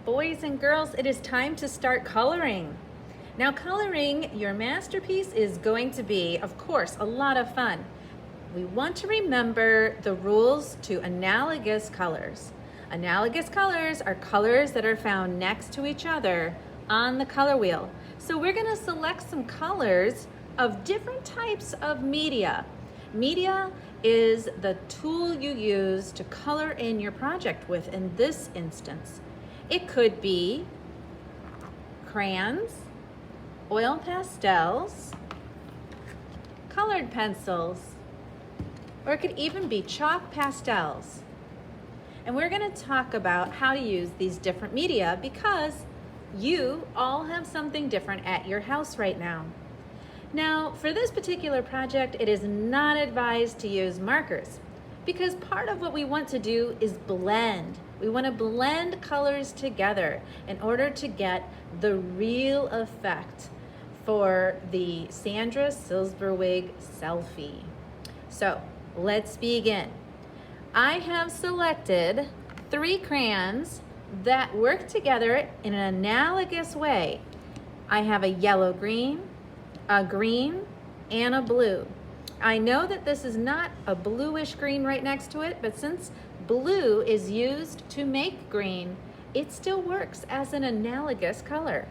Boys and girls, it is time to start coloring. Now, coloring your masterpiece is going to be, of course, a lot of fun. We want to remember the rules to analogous colors. Analogous colors are colors that are found next to each other on the color wheel. So we're going to select some colors of different types of media. Media is the tool you use to color in your project with. In this instance, it could be crayons, oil pastels, colored pencils, or it could even be chalk pastels. And we're going to talk about how to use these different media because you all have something different at your house right now. Now, for this particular project, it is not advised to use markers because part of what we want to do is blend. We want to blend colors together in order to get the real effect for the Sandra Silberzweig selfie. So let's begin. I have selected 3 crayons that work together in an analogous way. I have a yellow green, a green, and a blue. I know that this is not a bluish green right next to it, but since blue is used to make green, it still works as an analogous color.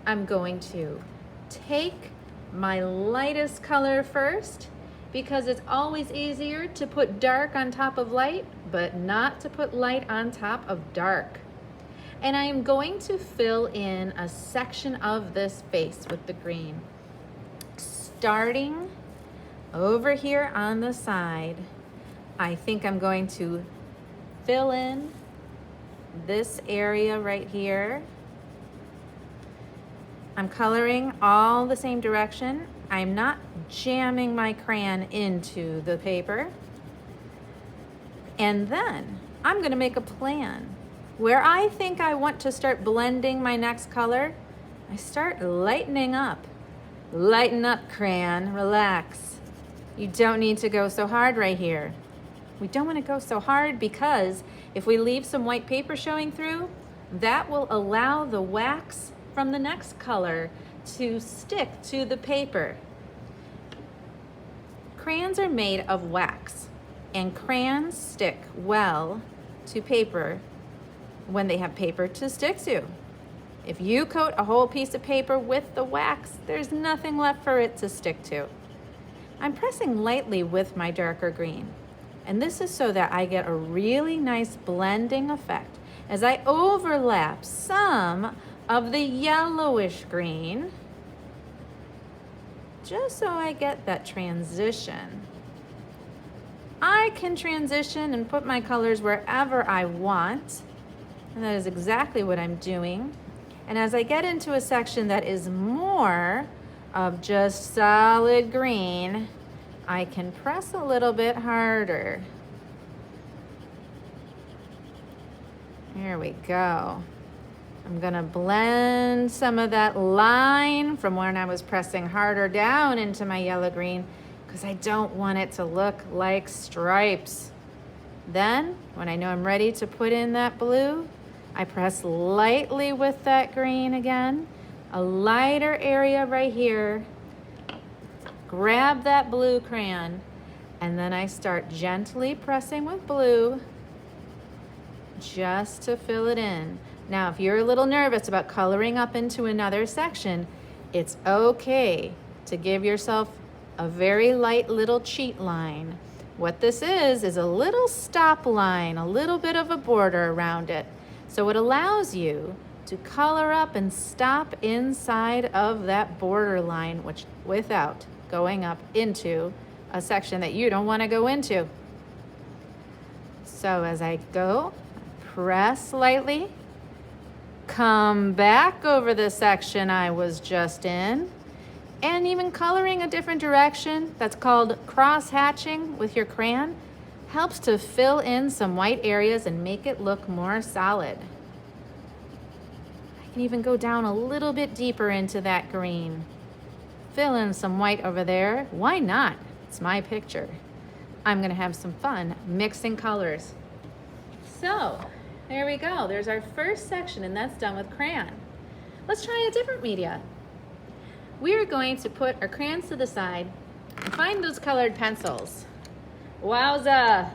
I'm going to take my lightest color first because it's always easier to put dark on top of light, but not to put light on top of dark. And I am going to fill in a section of this face with the green. Starting over here on the side, I think I'm going to fill in this area right here. I'm coloring all the same direction. I'm not jamming my crayon into the paper. And then I'm going to make a plan. Where I think I want to start blending my next color, I start lightening up. Lighten up, crayon, relax. You don't need to go so hard right here. We don't want to go so hard because if we leave some white paper showing through, that will allow the wax from the next color to stick to the paper. Crayons are made of wax, and crayons stick well to paper when they have paper to stick to. If you coat a whole piece of paper with the wax, there's nothing left for it to stick to. I'm pressing lightly with my darker green, and this is so that I get a really nice blending effect as I overlap some of the yellowish green, just so I get that transition. I can transition and put my colors wherever I want. And that is exactly what I'm doing. And as I get into a section that is more of just solid green, I can press a little bit harder. There we go. I'm gonna blend some of that line from when I was pressing harder down into my yellow green because I don't want it to look like stripes. Then, when I know I'm ready to put in that blue, I press lightly with that green again, a lighter area right here, grab that blue crayon, and then I start gently pressing with blue just to fill it in. Now, if you're a little nervous about coloring up into another section, it's okay to give yourself a very light little cheat line. What this is a little stop line, a little bit of a border around it. So it allows you to color up and stop inside of that border line, which without going up into a section that you don't want to go into. So as I go, press lightly, come back over the section I was just in, and even coloring a different direction, that's called cross-hatching with your crayon, helps to fill in some white areas and make it look more solid. I can even go down a little bit deeper into that green. Fill in some white over there. Why not? It's my picture. I'm gonna have some fun mixing colors. So There we go. There's our first section, and that's done with crayon. Let's try a different media. We are going to put our crayons to the side and find those colored pencils. Wowza!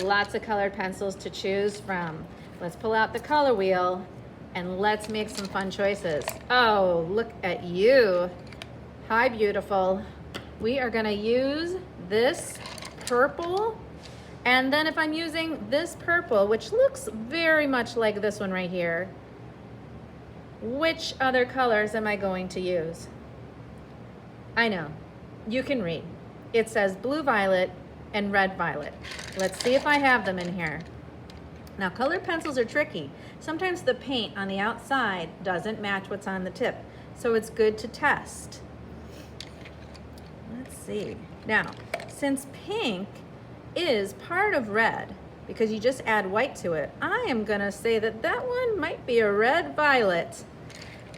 Lots of colored pencils to choose from. Let's pull out the color wheel and let's make some fun choices. Oh, look at you. Hi, beautiful. We are gonna use this purple, and then if I'm using this purple, which looks very much like this one right here, which other colors am I going to use? I know, you can read. It says blue violet and red violet. Let's see if I have them in here. Now, colored pencils are tricky. Sometimes the paint on the outside doesn't match what's on the tip, so it's good to test. Let's see. Now, since pink is part of red, because you just add white to it, I am gonna say that that one might be a red violet.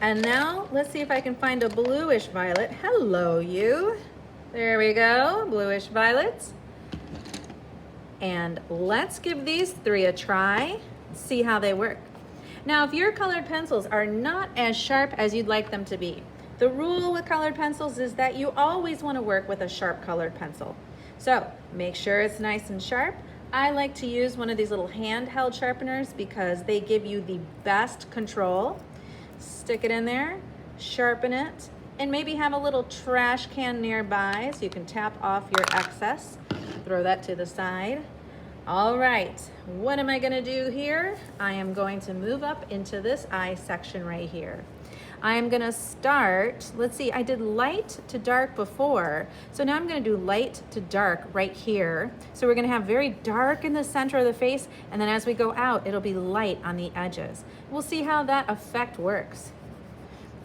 And now, let's see if I can find a bluish violet. Hello, you. There we go, bluish violet. And let's give these three a try, see how they work. Now, if your colored pencils are not as sharp as you'd like them to be, the rule with colored pencils is that you always want to work with a sharp colored pencil. So make sure it's nice and sharp. I like to use one of these little handheld sharpeners because they give you the best control. Stick it in there, sharpen it, and maybe have a little trash can nearby so you can tap off your excess. Throw that to the side. All right, what am I gonna do here? I am going to move up into this eye section right here. I am gonna start, let's see, I did light to dark before, so now I'm gonna do light to dark right here. So we're gonna have very dark in the center of the face, and then as we go out, it'll be light on the edges. We'll see how that effect works.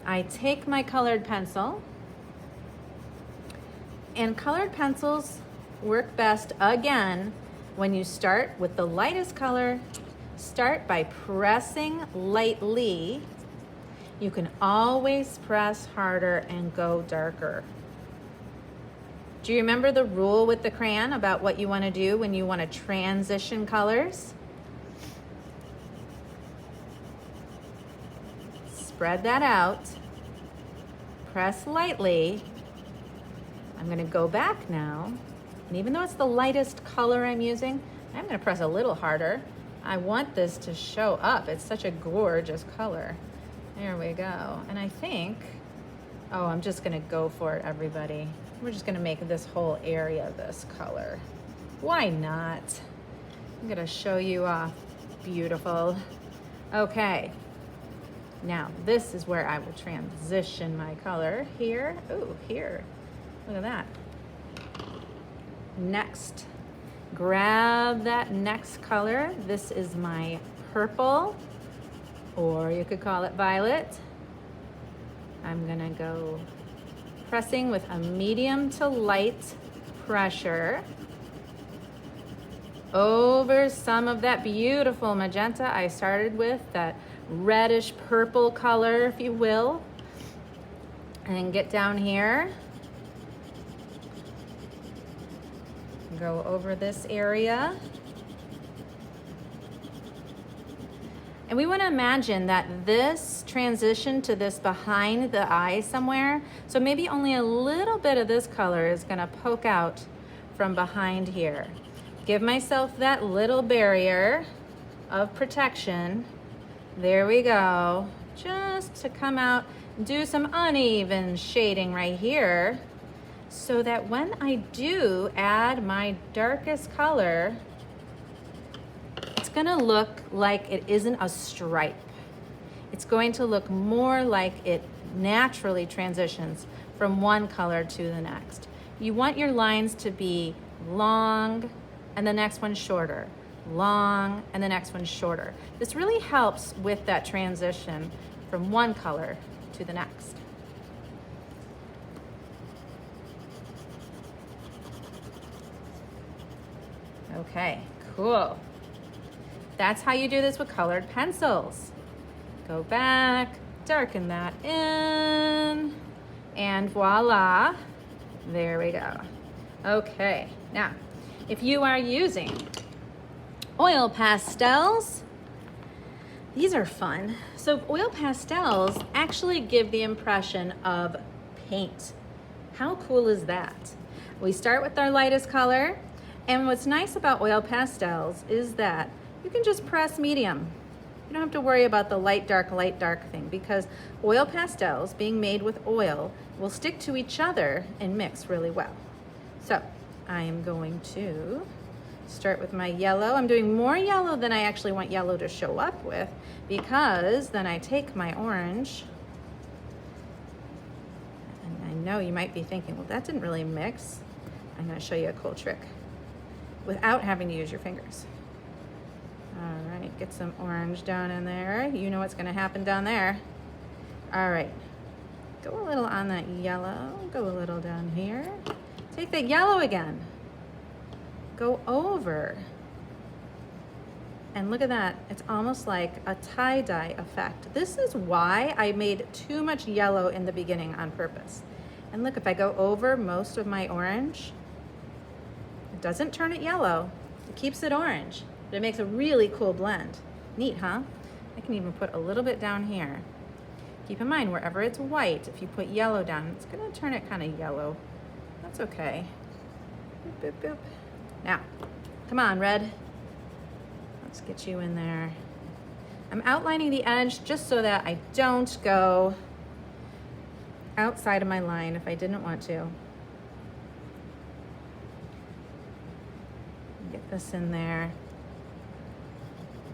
I take my colored pencil, and colored pencils work best, again, when you start with the lightest color. Start by pressing lightly. You can always press harder and go darker. Do you remember the rule with the crayon about what you want to do when you want to transition colors? Spread that out. Press lightly. I'm going to go back now. And even though it's the lightest color I'm using, I'm going to press a little harder. I want this to show up. It's such a gorgeous color. There we go. And I think, oh, I'm just gonna go for it, everybody. We're just gonna make this whole area this color. Why not? I'm gonna show you off. Beautiful. Okay. Now, this is where I will transition my color here. Ooh, here. Look at that. Next, grab that next color. This is my purple, or you could call it violet. I'm gonna go pressing with a medium to light pressure over some of that beautiful magenta I started with, that reddish purple color, if you will. And get down here. Go over this area. And we want to imagine that this transition to this behind the eye somewhere, so maybe only a little bit of this color is going to poke out from behind here. Give myself that little barrier of protection. There we go. Just to come out, do some uneven shading right here, so that when I do add my darkest color, it's gonna look like it isn't a stripe. It's going to look more like it naturally transitions from one color to the next. You want your lines to be long and the next one shorter, long and the next one shorter. This really helps with that transition from one color to the next. Okay, cool. That's how you do this with colored pencils. Go back, darken that in, and voila, there we go. Okay, now, if you are using oil pastels, These are fun. So oil pastels actually give the impression of paint. How cool is that? We start with our lightest color, and what's nice about oil pastels is that you can just press medium. You don't have to worry about the light, dark thing, because oil pastels, being made with oil, will stick to each other and mix really well. So I am going to start with my yellow. I'm doing more yellow than I actually want yellow to show up with, because then I take my orange, and I know you might be thinking, well, that didn't really mix. I'm going to show you a cool trick without having to use your fingers. All right, get some orange down in there. You know what's going to happen down there. All right, go a little on that yellow, go a little down here. Take that yellow again. Go over. And look at that. It's almost like a tie-dye effect. This is why I made too much yellow in the beginning on purpose. And look, if I go over most of my orange, it doesn't turn it yellow. It keeps it orange, but it makes a really cool blend. Neat, huh? I can even put a little bit down here. Keep in mind, wherever it's white, if you put yellow down, it's gonna turn it kind of yellow. That's okay. Boop, boop, boop. Now, come on, red. Let's get you in there. I'm outlining the edge just so that I don't go outside of my line if I didn't want to. Get this in there.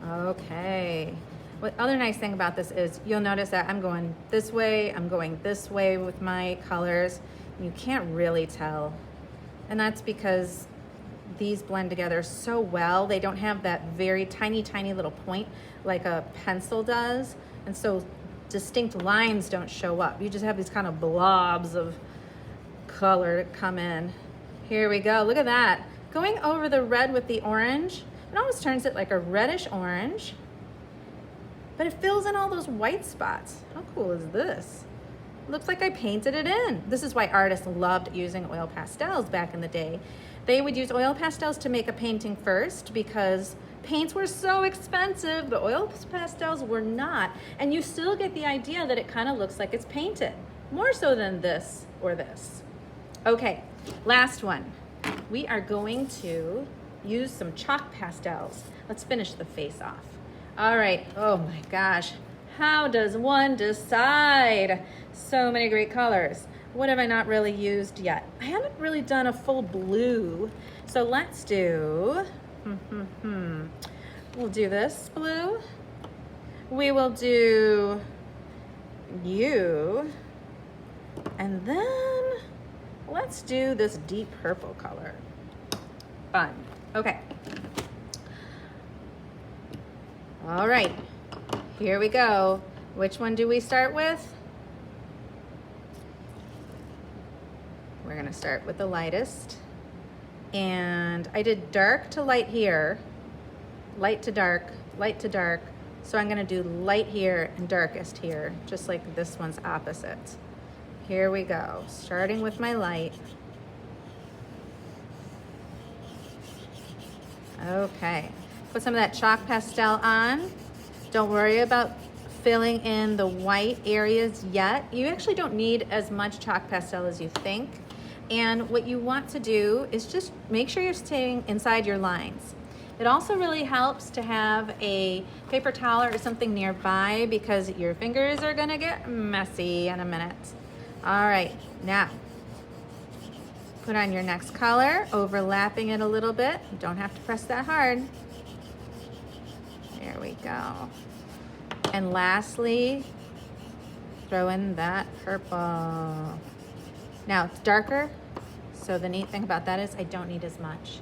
Okay. What other nice thing about this is you'll notice that I'm going this way, I'm going this way with my colors. You can't really tell. And that's because these blend together so well. They don't have that very tiny, tiny little point like a pencil does. And so distinct lines don't show up. You just have these kind of blobs of color come in. Here we go, look at that. Going over the red with the orange, it almost turns it like a reddish orange, but it fills in all those white spots. How cool is this? Looks like I painted it in. This is why artists loved using oil pastels back in the day. They would use oil pastels to make a painting first because paints were so expensive, but oil pastels were not. And you still get the idea that it kind of looks like it's painted, more so than this or this. Okay, last one. We are going to use some chalk pastels. Let's finish the face off. All right, oh my gosh. How does one decide? So many great colors. What have I not really used yet? I haven't really done a full blue. So let's do, we'll do this blue. We will do you. And then let's do this deep purple color. Fun. Okay. All right. Here we go. Which one do we start with? We're gonna start with the lightest. And I did dark to light here, light to dark, light to dark. So I'm gonna do light here and darkest here, just like this one's opposite. Here we go, starting with my light. Okay, put some of that chalk pastel on. Don't worry about filling in the white areas yet. You actually don't need as much chalk pastel as you think. And what you want to do is just make sure you're staying inside your lines. It also really helps to have a paper towel or something nearby because your fingers are gonna get messy in a minute. All right, now put on your next color, overlapping it a little bit. You don't have to press that hard. There we go. And lastly, throw in that purple. Now it's darker, so the neat thing about that is I don't need as much.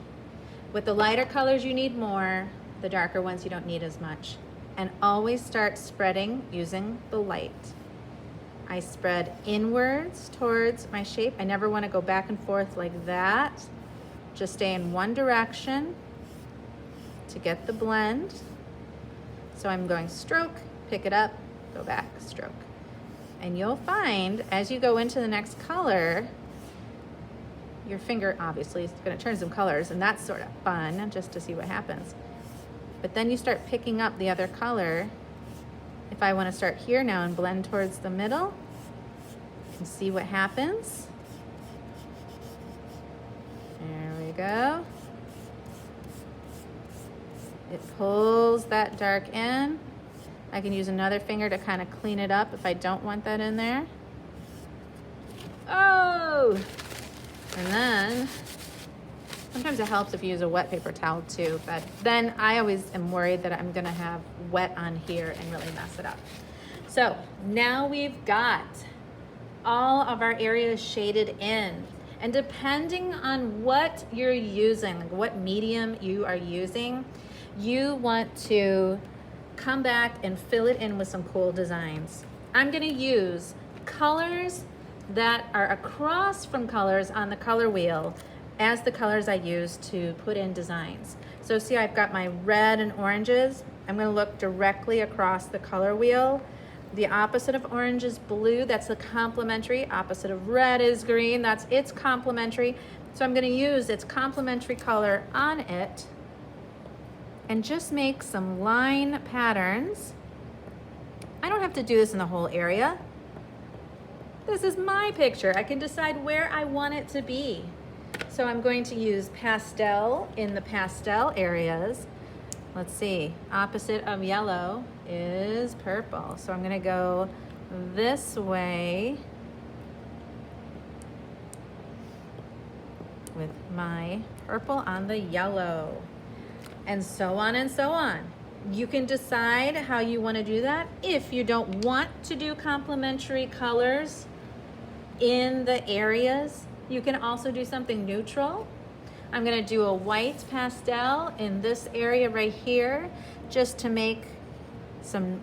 With the lighter colors you need more, the darker ones you don't need as much. And always start spreading using the light. I spread inwards towards my shape. I never want to go back and forth like that. Just stay in one direction to get the blend. So I'm going stroke, pick it up, go back, stroke. And you'll find as you go into the next color, your finger obviously is going to turn some colors, and that's sort of fun just to see what happens. But then you start picking up the other color if I want to start here now and blend towards the middle and see what happens. There we go. It pulls that dark in. I can use another finger to kind of clean it up if I don't want that in there. Oh! And then, sometimes it helps if you use a wet paper towel too, but then I always am worried that I'm gonna have wet on here and really mess it up. So now we've got all of our areas shaded in. And depending on what you're using, like what medium you are using, you want to come back and fill it in with some cool designs. I'm gonna use colors that are across from colors on the color wheel as the colors I use to put in designs. So see, I've got my red and oranges. I'm gonna look directly across the color wheel. The opposite of orange is blue, that's the complementary. Opposite of red is green, that's its complementary. So I'm gonna use its complementary color on it and just make some line patterns. I don't have to do this in the whole area. This is my picture. I can decide where I want it to be. So I'm going to use pastel in the pastel areas. Let's see, opposite of yellow is purple. So I'm gonna go this way with my purple on the yellow, and so on and so on. You can decide how you want to do that. If you don't want to do complementary colors in the areas, you can also do something neutral. I'm gonna do a white pastel in this area right here, just to make some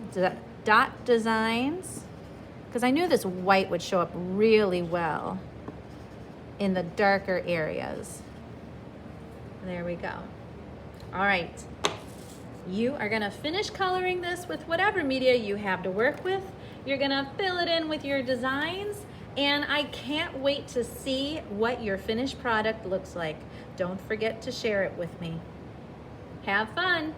dot designs, because I knew this white would show up really well in the darker areas. There we go. All right, you are gonna finish coloring this with whatever media you have to work with. You're gonna fill it in with your designs, and I can't wait to see what your finished product looks like. Don't forget to share it with me. Have fun.